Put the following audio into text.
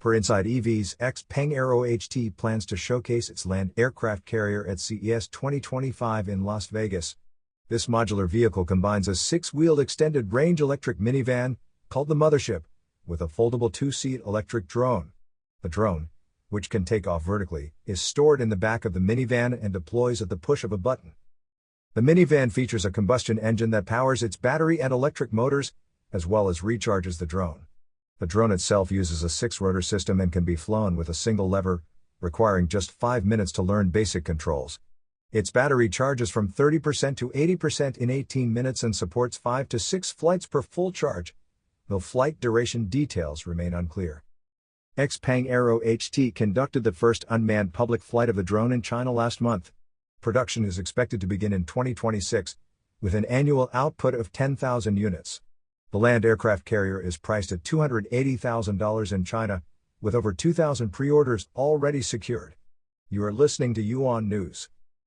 Per Inside EV's Xpeng AeroHT plans to showcase its land aircraft carrier at CES 2025 in Las Vegas. This modular vehicle combines a six-wheeled extended-range electric minivan, called the Mothership, with a foldable two-seat electric drone. The drone, which can take off vertically, is stored in the back of the minivan and deploys at the push of a button. The minivan features a combustion engine that powers its battery and electric motors, as well as recharges the drone. The drone itself uses a six-rotor system and can be flown with a single lever, requiring just 5 minutes to learn basic controls. Its battery charges from 30% to 80% in 18 minutes and supports 5 to 6 flights per full charge, though flight duration details remain unclear. Xpeng AeroHT conducted the first unmanned public flight of the drone in China last month. Production is expected to begin in 2026, with an annual output of 10,000 units. The land aircraft carrier is priced at $280,000 in China, with over 2,000 pre-orders already secured. You are listening to Yuan News.